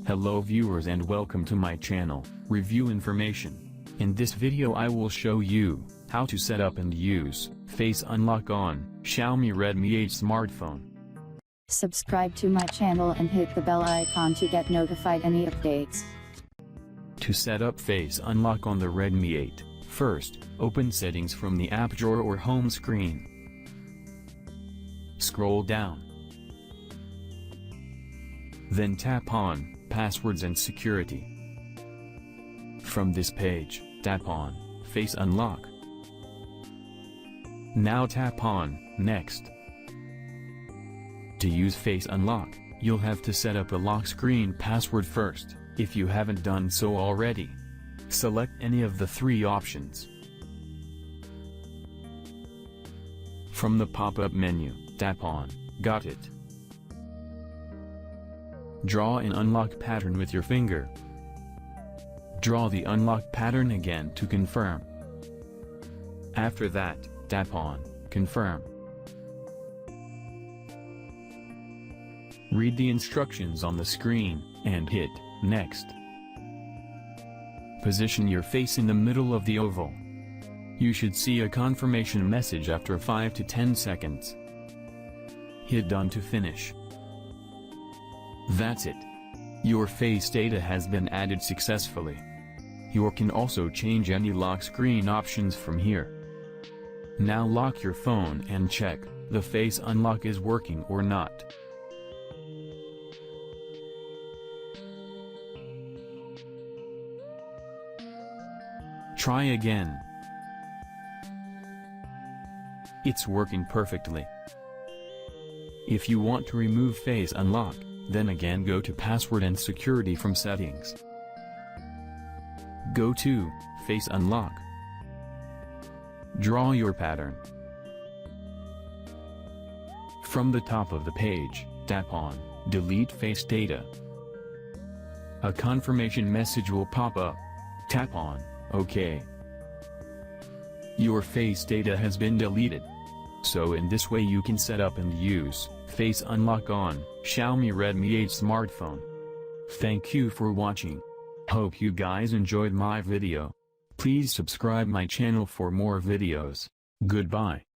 Hello viewers and welcome to my channel, Review Information. In this video I will show you, how to set up and use, Face Unlock on, Xiaomi Redmi 8 smartphone. Subscribe to my channel and hit the bell icon to get notified any updates. To set up Face Unlock on the Redmi 8, first, open Settings from the app drawer or home screen. Scroll down. Then tap on Passwords and Security. From this page, tap on Face Unlock. Now tap on Next. To use Face Unlock, you'll have to set up a lock screen password first, if you haven't done so already. Select any of the three options. From the pop-up menu, tap on Got It. Draw an unlock pattern with your finger. Draw the unlock pattern again to confirm. After that, tap on Confirm. Read the instructions on the screen, and hit Next. Position your face in the middle of the oval. You should see a confirmation message after 5 to 10 seconds. Hit Done to finish. That's it. Your face data has been added successfully. You can also change any lock screen options from here. Now lock your phone and check the Face Unlock is working or not. Try again. It's working perfectly. If you want to remove Face Unlock, then again go to Password and Security from Settings. Go to Face Unlock. Draw your pattern. From the top of the page, tap on Delete Face Data. A confirmation message will pop up. Tap on OK. Your face data has been deleted. So in this way you can set up and use Face Unlock on Xiaomi Redmi 8 smartphone. Thank you for watching. Hope you guys enjoyed my video. Please subscribe my channel for more videos. Goodbye.